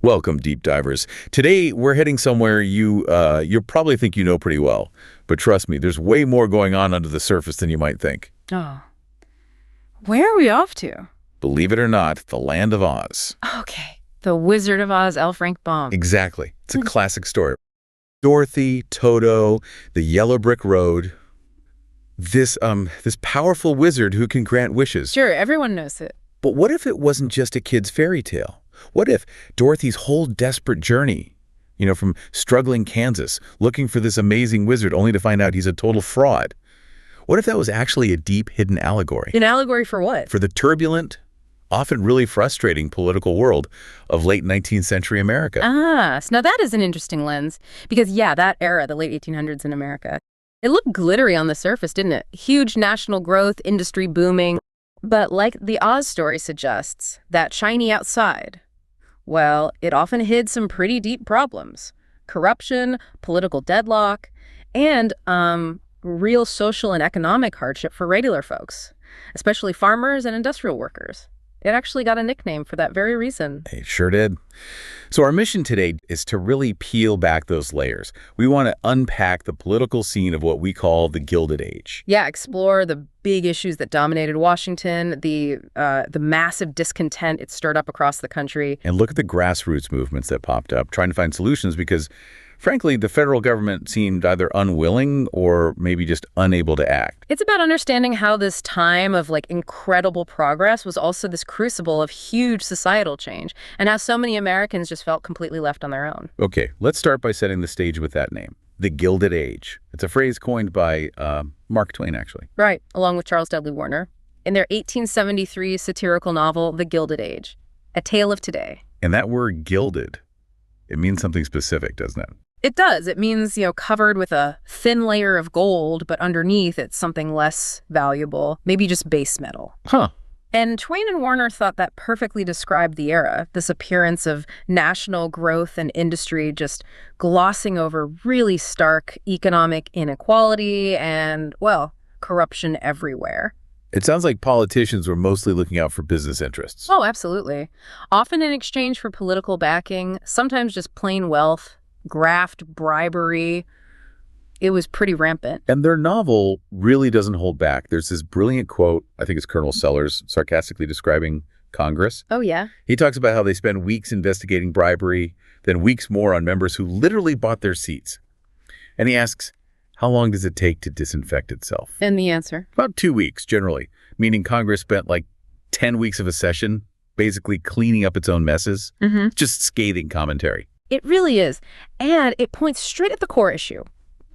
Welcome, deep divers. Today, we're heading somewhere you probably think you know pretty well. But trust me, there's way more going on under the surface than you might think. Oh. Where are we off to? Believe it or not, the land of Oz. Okay. The Wizard of Oz, L. Frank Baum. Exactly. It's a classic story. Dorothy, Toto, the yellow brick road. This powerful wizard who can grant wishes. Sure, everyone knows it. But what if it wasn't just a kid's fairy tale? What if Dorothy's whole desperate journey, from struggling Kansas, looking for this amazing wizard only to find out he's a total fraud? What if that was actually a deep, hidden allegory? An allegory for what? For the turbulent, often really frustrating political world of late 19th century America. So now that is an interesting lens. Because, that era, the late 1800s in America, it looked glittery on the surface, didn't it? Huge national growth, industry booming. But like the Oz story suggests, that shiny outside, well, it often hid some pretty deep problems. Corruption, political deadlock, and real social and economic hardship for regular folks, especially farmers and industrial workers. It actually got a nickname for that very reason. It sure did. So our mission today is to really peel back those layers. We want to unpack the political scene of what we call the Gilded Age. Yeah, explore the big issues that dominated Washington, the massive discontent it stirred up across the country. And look at the grassroots movements that popped up, trying to find solutions because, frankly, the federal government seemed either unwilling or maybe just unable to act. It's about understanding how this time of incredible progress was also this crucible of huge societal change and how so many Americans just felt completely left on their own. Okay, let's start by setting the stage with that name, the Gilded Age. It's a phrase coined by Mark Twain, actually. Right, along with Charles Dudley Warner, in their 1873 satirical novel, The Gilded Age, A Tale of Today. And that word gilded, it means something specific, doesn't it? It does. It means, covered with a thin layer of gold, but underneath it's something less valuable, maybe just base metal. Huh. And Twain and Warner thought that perfectly described the era, this appearance of national growth and industry just glossing over really stark economic inequality and, corruption everywhere. It sounds like politicians were mostly looking out for business interests. Oh, absolutely. Often in exchange for political backing, sometimes just plain wealth, graft, bribery. It was pretty rampant. And their novel really doesn't hold back. There's this brilliant quote, I think it's Colonel Sellers, sarcastically describing Congress. Oh, yeah? He talks about how they spend weeks investigating bribery, then weeks more on members who literally bought their seats. And he asks, how long does it take to disinfect itself? And the answer? About 2 weeks, generally, meaning Congress spent 10 weeks of a session basically cleaning up its own messes. Just scathing commentary. It really is. And it points straight at the core issue.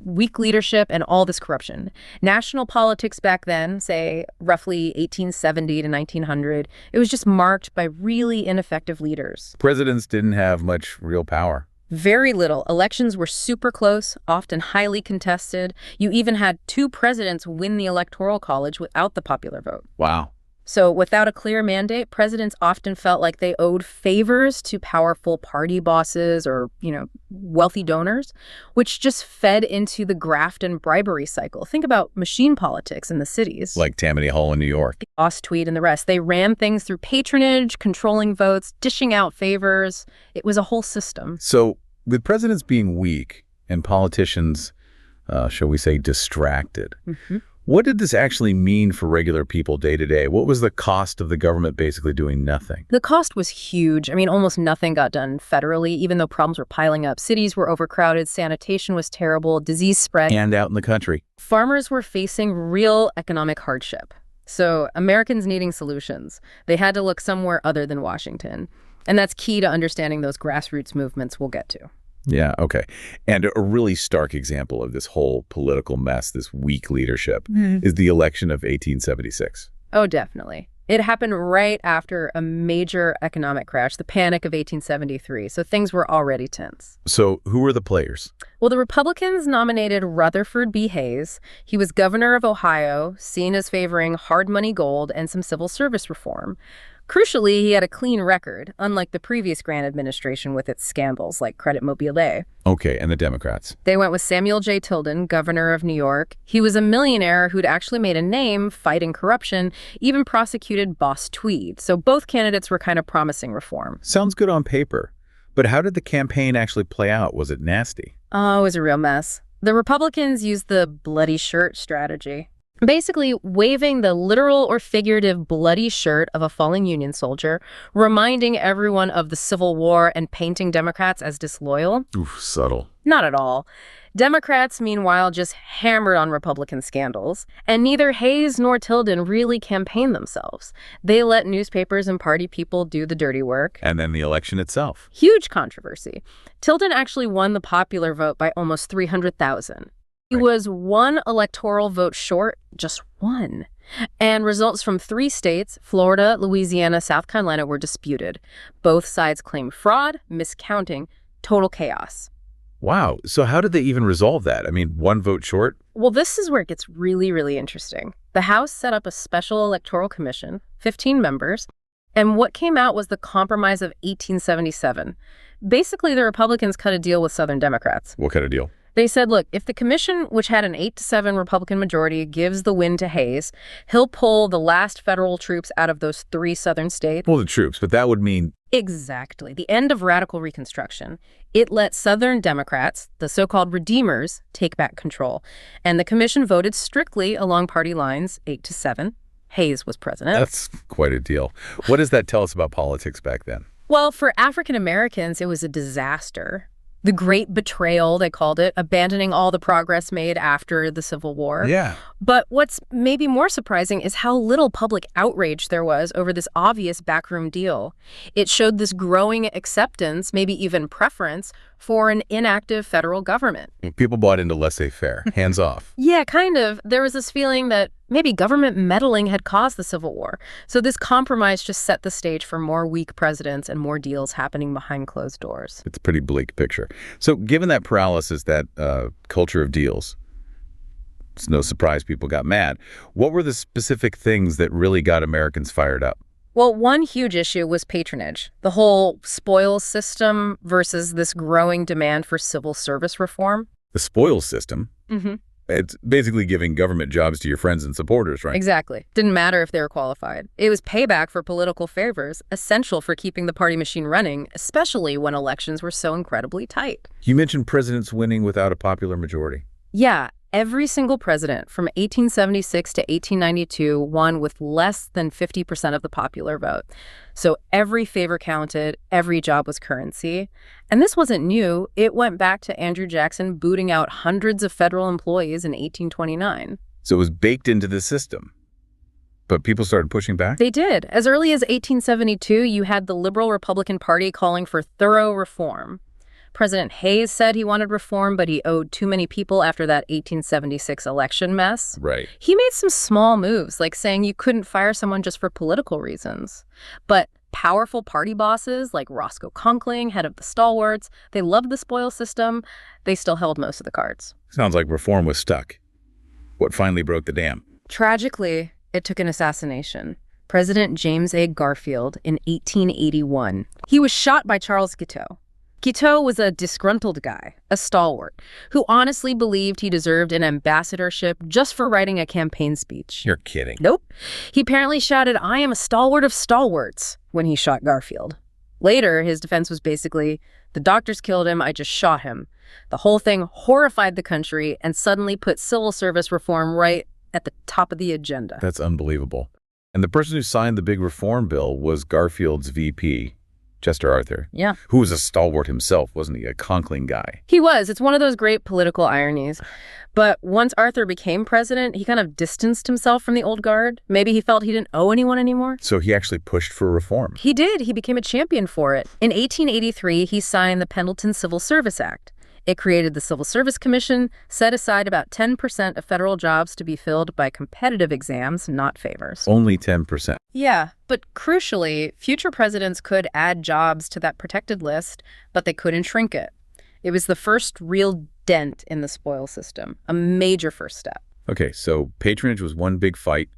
Weak leadership and all this corruption. National politics back then, say roughly 1870 to 1900, it was just marked by really ineffective leaders. Presidents didn't have much real power. Very little. Elections were super close, often highly contested. You even had 2 presidents win the Electoral College without the popular vote. Wow. So without a clear mandate, presidents often felt like they owed favors to powerful party bosses or, wealthy donors, which just fed into the graft and bribery cycle. Think about machine politics in the cities. Like Tammany Hall in New York. Boss Tweed and the rest. They ran things through patronage, controlling votes, dishing out favors. It was a whole system. So with presidents being weak and politicians, shall we say, distracted, what did this actually mean for regular people day to day? What was the cost of the government basically doing nothing? The cost was huge. Almost nothing got done federally, even though problems were piling up. Cities were overcrowded, sanitation was terrible, disease spread. And out in the country. Farmers were facing real economic hardship. So Americans needing solutions, they had to look somewhere other than Washington. And that's key to understanding those grassroots movements we'll get to. Yeah, okay. And a really stark example of this whole political mess, this weak leadership, is the election of 1876. Oh, definitely. It happened right after a major economic crash, the Panic of 1873. So things were already tense. So who were the players? Well, the Republicans nominated Rutherford B. Hayes. He was governor of Ohio, seen as favoring hard money gold and some civil service reform. Crucially, he had a clean record, unlike the previous Grant administration with its scandals like Credit Mobile. Okay, and the Democrats? They went with Samuel J. Tilden, governor of New York. He was a millionaire who'd actually made a name fighting corruption, even prosecuted Boss Tweed. So both candidates were kind of promising reform. Sounds good on paper. But how did the campaign actually play out? Was it nasty? Oh, it was a real mess. The Republicans used the bloody shirt strategy. Basically, waving the literal or figurative bloody shirt of a fallen Union soldier, reminding everyone of the Civil War and painting Democrats as disloyal. Oof, subtle. Not at all. Democrats, meanwhile, just hammered on Republican scandals, and neither Hayes nor Tilden really campaigned themselves. They let newspapers and party people do the dirty work. And then the election itself. Huge controversy. Tilden actually won the popular vote by almost 300,000. He was one electoral vote short, just one. And results from 3 states, Florida, Louisiana, South Carolina, were disputed. Both sides claimed fraud, miscounting, total chaos. Wow. So how did they even resolve that? I mean, 1 vote short? Well, this is where it gets really, really interesting. The House set up a special electoral commission, 15 members, and what came out was the Compromise of 1877. Basically, the Republicans cut a deal with Southern Democrats. What kind of deal? They said, look, if the commission, which had an 8-7 Republican majority, gives the win to Hayes, he'll pull the last federal troops out of those 3 southern states. Pull the troops, but that would mean... Exactly. The end of radical Reconstruction. It let Southern Democrats, the so-called Redeemers, take back control. And the commission voted strictly along party lines, 8-7. Hayes was president. That's quite a deal. What does that tell us about politics back then? Well, for African Americans, it was a disaster. The Great Betrayal, they called it, abandoning all the progress made after the Civil War. Yeah. But what's maybe more surprising is how little public outrage there was over this obvious backroom deal. It showed this growing acceptance, maybe even preference, for an inactive federal government. People bought into laissez-faire, hands off. Yeah, kind of. There was this feeling that maybe government meddling had caused the Civil War. So this compromise just set the stage for more weak presidents and more deals happening behind closed doors. It's a pretty bleak picture. So given that paralysis, that culture of deals, it's no surprise people got mad. What were the specific things that really got Americans fired up? Well, one huge issue was patronage. The whole spoils system versus this growing demand for civil service reform. The spoils system? Mm-hmm. It's basically giving government jobs to your friends and supporters, right? Exactly. Didn't matter if they were qualified. It was payback for political favors, essential for keeping the party machine running, especially when elections were so incredibly tight. You mentioned presidents winning without a popular majority. Yeah, every single president from 1876 to 1892 won with less than 50% of the popular vote. So every favor counted, every job was currency. And this wasn't new. It went back to Andrew Jackson booting out hundreds of federal employees in 1829. So it was baked into the system. But people started pushing back? They did. As early as 1872, you had the Liberal Republican Party calling for thorough reform. President Hayes said he wanted reform, but he owed too many people after that 1876 election mess. Right. He made some small moves, like saying you couldn't fire someone just for political reasons. But powerful party bosses like Roscoe Conkling, head of the Stalwarts, they loved the spoils system. They still held most of the cards. Sounds like reform was stuck. What finally broke the dam? Tragically, it took an assassination. President James A. Garfield in 1881. He was shot by Charles Guiteau. Guiteau was a disgruntled guy, a stalwart, who honestly believed he deserved an ambassadorship just for writing a campaign speech. You're kidding. Nope. He apparently shouted, "I am a stalwart of stalwarts," when he shot Garfield. Later, his defense was basically, "The doctors killed him, I just shot him." The whole thing horrified the country and suddenly put civil service reform right at the top of the agenda. That's unbelievable. And the person who signed the big reform bill was Garfield's VP, Chester Arthur. Yeah. Who was a stalwart himself, wasn't he? A Conkling guy. He was. It's one of those great political ironies. But once Arthur became president, he kind of distanced himself from the old guard. Maybe he felt he didn't owe anyone anymore. So he actually pushed for reform. He did. He became a champion for it. In 1883, he signed the Pendleton Civil Service Act. It created the Civil Service Commission, set aside about 10% of federal jobs to be filled by competitive exams, not favors. Only 10%. Yeah, but crucially, future presidents could add jobs to that protected list, but they couldn't shrink it. It was the first real dent in the spoils system, a major first step. Okay, so patronage was one big fight.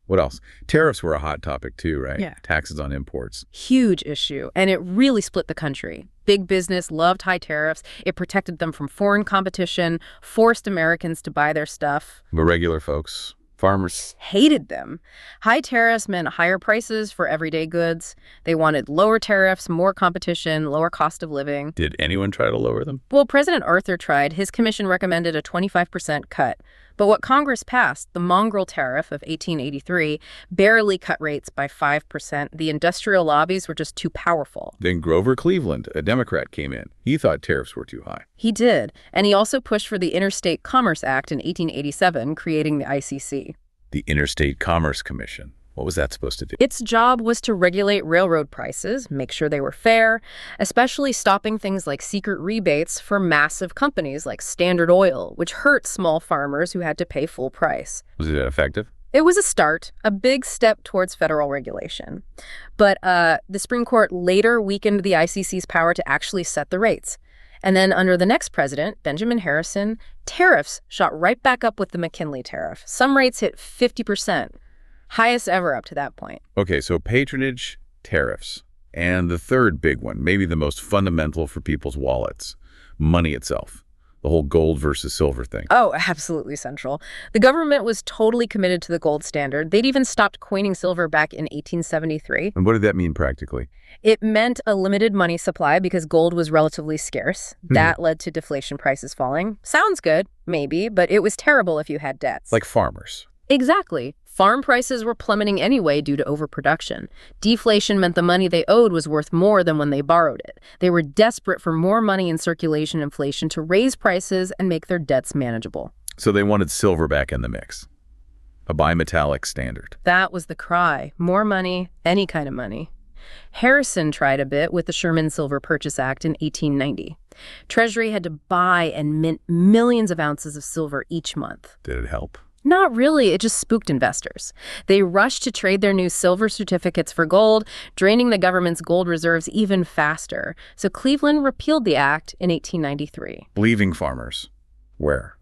What else? Tariffs were a hot topic too, right? Yeah. Taxes on imports. Huge issue, and it really split the country. Big business loved high tariffs. It protected them from foreign competition, forced Americans to buy their stuff. But regular folks? Farmers hated them. High tariffs meant higher prices for everyday goods. They wanted lower tariffs, more competition, lower cost of living. Did anyone try to lower them? Well, President Arthur tried. His commission recommended a 25% cut. But what Congress passed, the mongrel tariff of 1883, barely cut rates by 5%. The industrial lobbies were just too powerful. Then Grover Cleveland, a Democrat, came in. He thought tariffs were too high. He did. And he also pushed for the Interstate Commerce Act in 1887, creating the ICC. The Interstate Commerce Commission. What was that supposed to do? Its job was to regulate railroad prices, make sure they were fair, especially stopping things like secret rebates for massive companies like Standard Oil, which hurt small farmers who had to pay full price. Was it effective? It was a start, a big step towards federal regulation. But the Supreme Court later weakened the ICC's power to actually set the rates. And then under the next president, Benjamin Harrison, tariffs shot right back up with the McKinley tariff. Some rates hit 50%. Highest ever up to that point. Okay, so patronage, tariffs. And the third big one, maybe the most fundamental for people's wallets, money itself. The whole gold versus silver thing. Oh, absolutely central. The government was totally committed to the gold standard. They'd even stopped coining silver back in 1873. And what did that mean practically? It meant a limited money supply because gold was relatively scarce. That led to deflation prices falling. Sounds good, maybe, but it was terrible if you had debts. Like farmers. Exactly. Farm prices were plummeting anyway due to overproduction. Deflation meant the money they owed was worth more than when they borrowed it. They were desperate for more money in circulation inflation to raise prices and make their debts manageable. So they wanted silver back in the mix. A bimetallic standard. That was the cry. More money, any kind of money. Harrison tried a bit with the Sherman Silver Purchase Act in 1890. Treasury had to buy and mint millions of ounces of silver each month. Did it help? Not really. It just spooked investors. They rushed to trade their new silver certificates for gold, draining the government's gold reserves even faster. So Cleveland repealed the act in 1893. Leaving farmers. Where?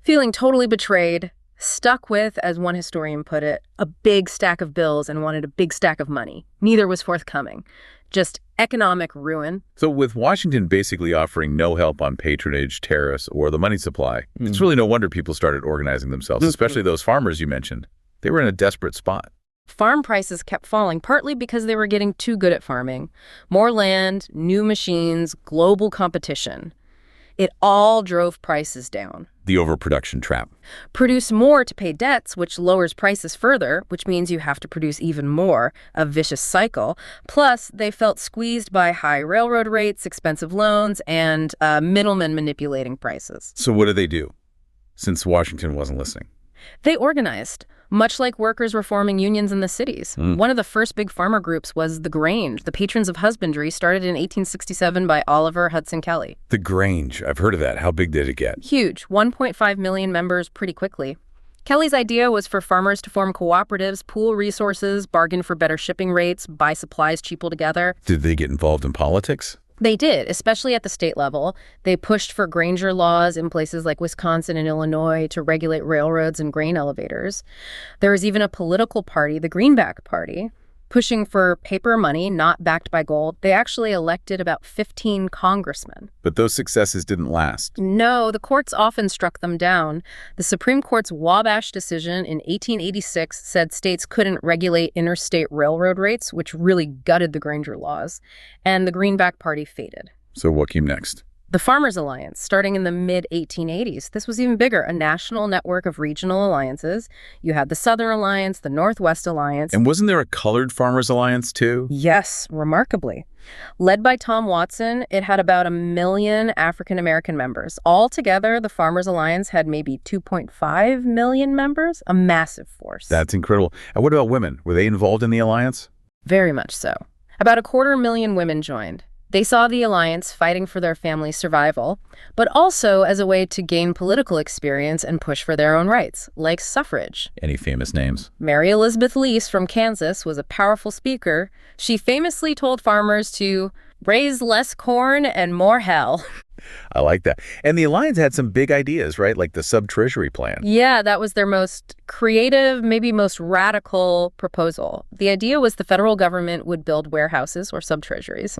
Feeling totally betrayed, stuck with, as one historian put it, a big stack of bills and wanted a big stack of money. Neither was forthcoming. Just economic ruin. So with Washington basically offering no help on patronage, tariffs, or the money supply, it's really no wonder people started organizing themselves, especially those farmers you mentioned. They were in a desperate spot. Farm prices kept falling, partly because they were getting too good at farming. More land, new machines, global competition. It all drove prices down. The overproduction trap. Produce more to pay debts, which lowers prices further, which means you have to produce even more, a vicious cycle. Plus, they felt squeezed by high railroad rates, expensive loans, and middlemen manipulating prices. So what did they do, since Washington wasn't listening? They organized, much like workers were forming unions in the cities. One of the first big farmer groups was the Grange, the Patrons of Husbandry, started in 1867 by Oliver Hudson Kelley. The Grange. I've heard of that. How big did it get? Huge. 1.5 million members pretty quickly. Kelley's idea was for farmers to form cooperatives, pool resources, bargain for better shipping rates, buy supplies cheaper together. Did they get involved in politics? They did, especially at the state level. They pushed for Granger laws in places like Wisconsin and Illinois to regulate railroads and grain elevators. There was even a political party, the Greenback Party, pushing for paper money not backed by gold. They actually elected about 15 congressmen. But those successes didn't last. No, the courts often struck them down. The Supreme Court's Wabash decision in 1886 said states couldn't regulate interstate railroad rates, which really gutted the Granger laws, and the Greenback Party faded. So what came next? The Farmers Alliance, starting in the mid-1880s. This was even bigger, a national network of regional alliances. You had the Southern Alliance, the Northwest Alliance. And wasn't there a Colored Farmers Alliance, too? Yes, remarkably. Led by Tom Watson, it had about 1 million African-American members. Altogether, the Farmers Alliance had maybe 2.5 million members, a massive force. That's incredible. And what about women? Were they involved in the alliance? Very much so. About 250,000 women joined. They saw the alliance fighting for their family's survival, but also as a way to gain political experience and push for their own rights, like suffrage. Any famous names? Mary Elizabeth Lease from Kansas was a powerful speaker. She famously told farmers to raise less corn and more hell. I like that. And the alliance had some big ideas, right? Like the sub-treasury plan. Yeah, that was their most creative, maybe most radical proposal. The idea was the federal government would build warehouses or sub-treasuries.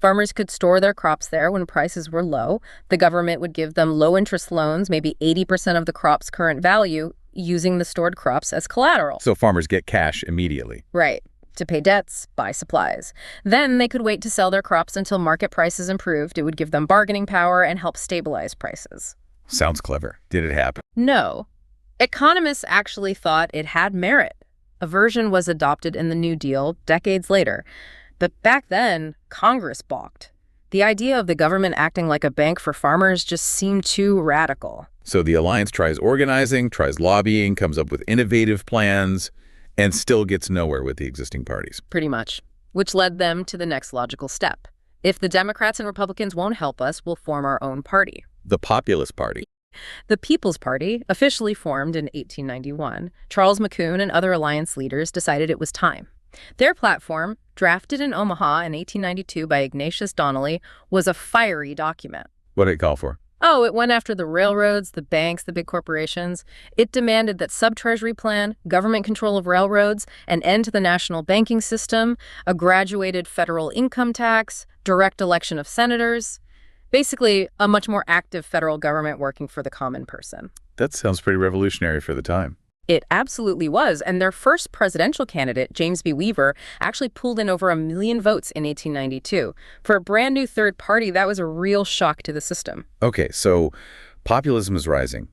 Farmers could store their crops there when prices were low. The government would give them low-interest loans, maybe 80% of the crop's current value, using the stored crops as collateral. So farmers get cash immediately. Right. To pay debts, buy supplies. Then they could wait to sell their crops until market prices improved. It would give them bargaining power and help stabilize prices. Sounds clever. Did it happen? No. Economists actually thought it had merit. A version was adopted in the New Deal decades later. But back then, Congress balked. The idea of the government acting like a bank for farmers just seemed too radical. So the alliance tries organizing, tries lobbying, comes up with innovative plans, and still gets nowhere with the existing parties. Pretty much. Which led them to the next logical step. If the Democrats and Republicans won't help us, we'll form our own party. The Populist Party. The People's Party, officially formed in 1891, Charles McCoon and other alliance leaders decided it was time. Their platform, drafted in Omaha in 1892 by Ignatius Donnelly, was a fiery document. What did it call for? Oh, it went after the railroads, the banks, the big corporations. It demanded that sub-treasury plan, government control of railroads, an end to the national banking system, a graduated federal income tax, direct election of senators. Basically, a much more active federal government working for the common person. That sounds pretty revolutionary for the time. It absolutely was, and their first presidential candidate, James B. Weaver, actually pulled in over 1 million votes in 1892. For a brand new third party, that was a real shock to the system. Okay, so populism is rising,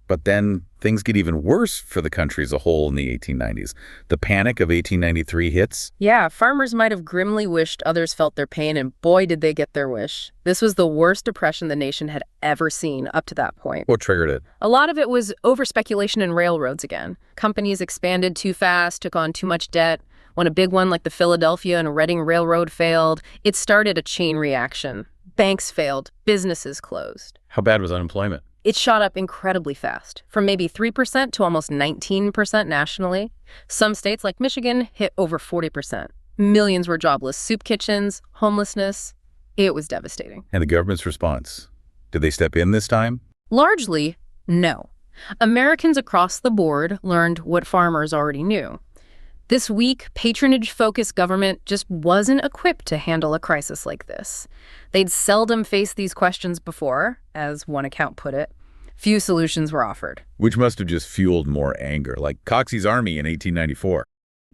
but then things get even worse for the country as a whole in the 1890s. The Panic of 1893 hits. Yeah, farmers might have grimly wished others felt their pain, and boy, did they get their wish. This was the worst depression the nation had ever seen up to that point. What triggered it? A lot of it was over-speculation in railroads again. Companies expanded too fast, took on too much debt. When a big one like the Philadelphia and Reading Railroad failed, it started a chain reaction. Banks failed, businesses closed. How bad was unemployment? It shot up incredibly fast, from maybe 3% to almost 19% nationally. Some states like Michigan hit over 40%. Millions were jobless, soup kitchens, homelessness. It was devastating. And the government's response? Did they step in this time? Largely, no. Americans across the board learned what farmers already knew. This weak, patronage-focused government just wasn't equipped to handle a crisis like this. They'd seldom faced these questions before, as one account put it. Few solutions were offered. Which must have just fueled more anger, like Coxey's Army in 1894.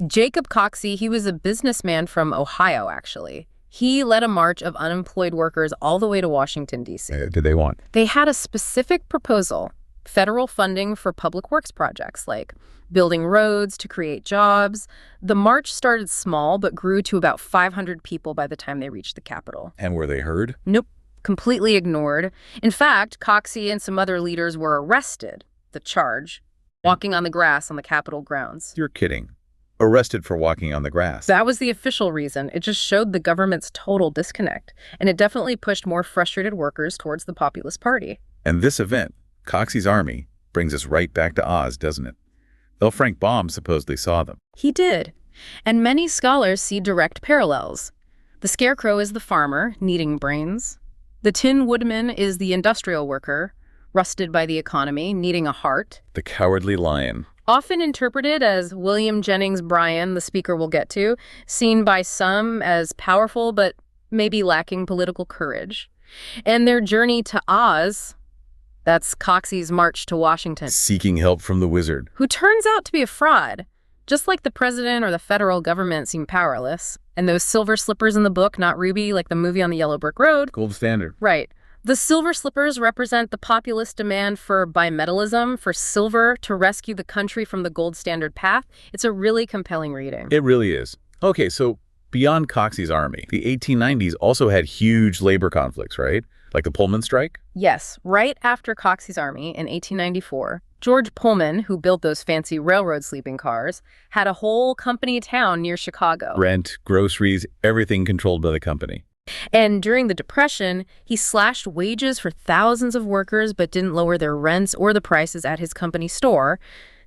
Jacob Coxey, he was a businessman from Ohio, actually. He led a march of unemployed workers all the way to Washington, D.C. Did they want? They had a specific proposal, federal funding for public works projects, like building roads to create jobs. The march started small, but grew to about 500 people by the time they reached the Capitol. And were they heard? Nope, completely ignored. In fact, Coxey and some other leaders were arrested, the charge, walking on the grass on the Capitol grounds. You're kidding. Arrested for walking on the grass. That was the official reason. It just showed the government's total disconnect, and it definitely pushed more frustrated workers towards the Populist Party. And this event, Coxey's Army, brings us right back to Oz, doesn't it? L. Frank Baum supposedly saw them. He did. And many scholars see direct parallels. The scarecrow is the farmer, needing brains. The tin woodman is the industrial worker, rusted by the economy, needing a heart. The cowardly lion. Often interpreted as William Jennings Bryan, the speaker we'll get to, seen by some as powerful but maybe lacking political courage. And their journey to Oz, that's Coxey's march to Washington. Seeking help from the wizard. Who turns out to be a fraud. Just like the president or the federal government seem powerless. And those silver slippers in the book, not ruby, like the movie on the Yellow Brick Road. Gold standard. Right. The silver slippers represent the populist demand for bimetallism, for silver to rescue the country from the gold standard path. It's a really compelling reading. It really is. Okay, so beyond Coxey's Army, the 1890s also had huge labor conflicts, right? Like the Pullman strike? Yes. Right after Coxey's Army in 1894, George Pullman, who built those fancy railroad sleeping cars, had a whole company town near Chicago. Rent, groceries, everything controlled by the company. And during the Depression, he slashed wages for thousands of workers but didn't lower their rents or the prices at his company store.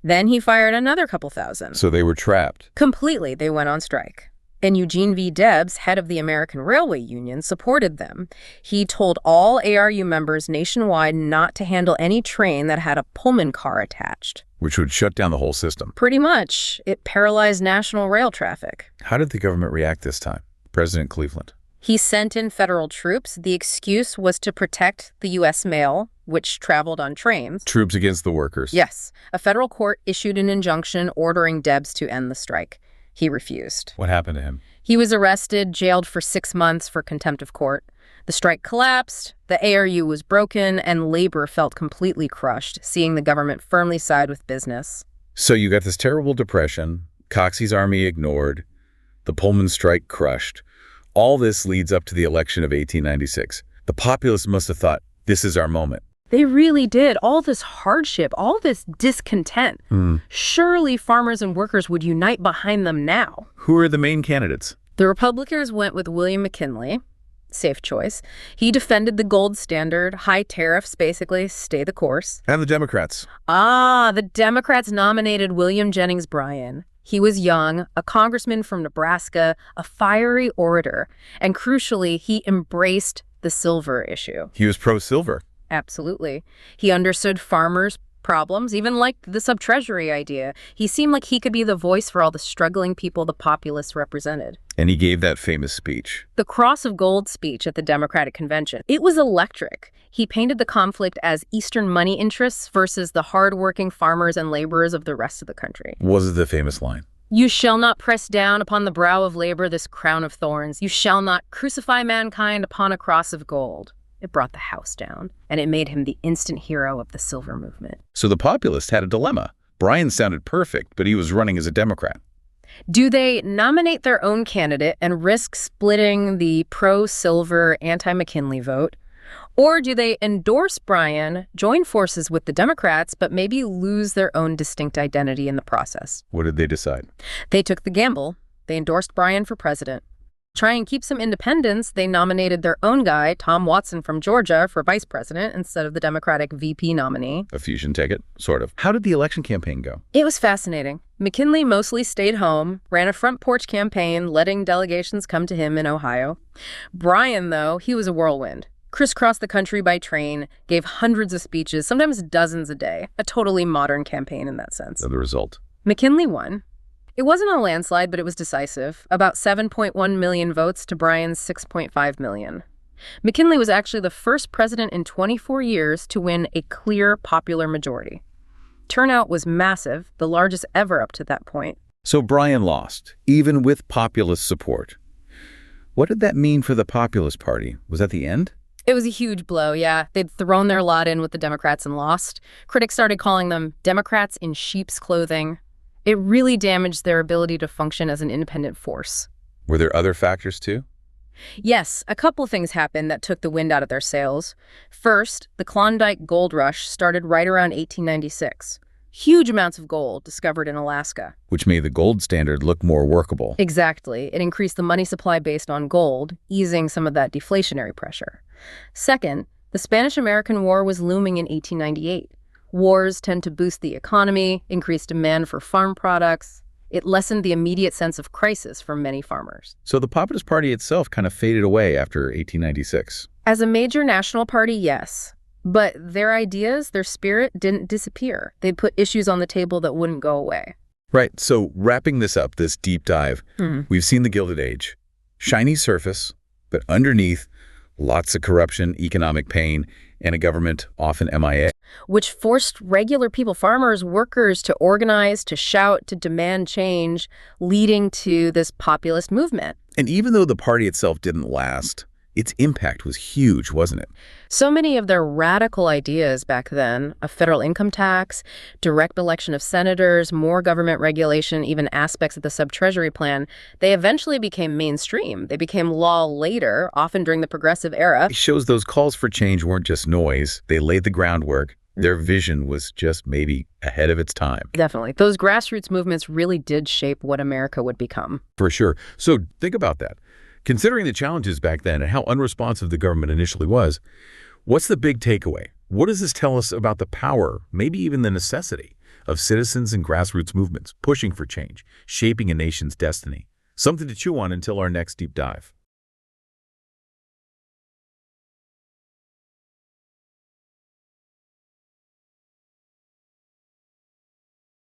Then he fired another couple thousand. So they were trapped. Completely, they went on strike. And Eugene V. Debs, head of the American Railway Union, supported them. He told all ARU members nationwide not to handle any train that had a Pullman car attached. Which would shut down the whole system. Pretty much. It paralyzed national rail traffic. How did the government react this time? President Cleveland. He sent in federal troops. The excuse was to protect the U.S. mail, which traveled on trains. Troops against the workers. Yes, a federal court issued an injunction ordering Debs to end the strike. He refused. What happened to him? He was arrested, jailed for 6 months for contempt of court. The strike collapsed, the ARU was broken, and labor felt completely crushed, seeing the government firmly side with business. So you got this terrible depression, Coxey's army ignored, the Pullman strike crushed. All this leads up to the election of 1896. The populists must have thought, this is our moment. They really did. All this hardship, all this discontent. Surely farmers and workers would unite behind them now. Who are the main candidates? The Republicans went with William McKinley. Safe choice. He defended the gold standard, high tariffs, basically, stay the course. And the Democrats. The Democrats nominated William Jennings Bryan. He was young, a congressman from Nebraska, a fiery orator, and crucially, he embraced the silver issue. He was pro-silver. Absolutely. He understood farmers' problems, even liked the sub-treasury idea. He seemed like he could be the voice for all the struggling people the populists represented. And he gave that famous speech. The Cross of Gold speech at the Democratic Convention. It was electric. He painted the conflict as Eastern money interests versus the hardworking farmers and laborers of the rest of the country. Was it the famous line? You shall not press down upon the brow of labor this crown of thorns. You shall not crucify mankind upon a cross of gold. It brought the house down, and it made him the instant hero of the silver movement. So the populists had a dilemma. Bryan sounded perfect, but he was running as a Democrat. Do they nominate their own candidate and risk splitting the pro-silver, anti-McKinley vote? Or do they endorse Bryan, join forces with the Democrats, but maybe lose their own distinct identity in the process? What did they decide? They took the gamble. They endorsed Bryan for president. Try and keep some independence, they nominated their own guy, Tom Watson from Georgia, for vice president instead of the Democratic VP nominee. A fusion ticket, sort of. How did the election campaign go? It was fascinating. McKinley mostly stayed home, ran a front porch campaign, letting delegations come to him in Ohio. Bryan, though, he was a whirlwind. Crisscrossed the country by train, gave hundreds of speeches, sometimes dozens a day. A totally modern campaign in that sense. So the result? McKinley won. It wasn't a landslide, but it was decisive. About 7.1 million votes to Bryan's 6.5 million. McKinley was actually the first president in 24 years to win a clear popular majority. Turnout was massive, the largest ever up to that point. So Bryan lost, even with populist support. What did that mean for the Populist Party? Was that the end? It was a huge blow, yeah. They'd thrown their lot in with the Democrats and lost. Critics started calling them Democrats in sheep's clothing. It really damaged their ability to function as an independent force. Were there other factors too? Yes, a couple things happened that took the wind out of their sails. First, the Klondike gold rush started right around 1896. Huge amounts of gold discovered in Alaska. Which made the gold standard look more workable. Exactly. It increased the money supply based on gold, easing some of that deflationary pressure. Second, the Spanish-American War was looming in 1898. Wars tend to boost the economy, increase demand for farm products. It lessened the immediate sense of crisis for many farmers. So the Populist Party itself kind of faded away after 1896. As a major national party, yes. But their ideas, their spirit, didn't disappear. They put issues on the table that wouldn't go away. Right. So wrapping this up, this deep dive, we've seen the Gilded Age. Shiny surface, but underneath, lots of corruption, economic pain, and a government often MIA. Which forced regular people, farmers, workers, to organize, to shout, to demand change, leading to this populist movement. And even though the party itself didn't last, its impact was huge, wasn't it? So many of their radical ideas back then, a federal income tax, direct election of senators, more government regulation, even aspects of the sub-treasury plan, they eventually became mainstream. They became law later, often during the progressive era. It shows those calls for change weren't just noise. They laid the groundwork. Their vision was just maybe ahead of its time. Definitely. Those grassroots movements really did shape what America would become. For sure. So think about that. Considering the challenges back then and how unresponsive the government initially was, what's the big takeaway? What does this tell us about the power, maybe even the necessity, of citizens and grassroots movements pushing for change, shaping a nation's destiny? Something to chew on until our next deep dive.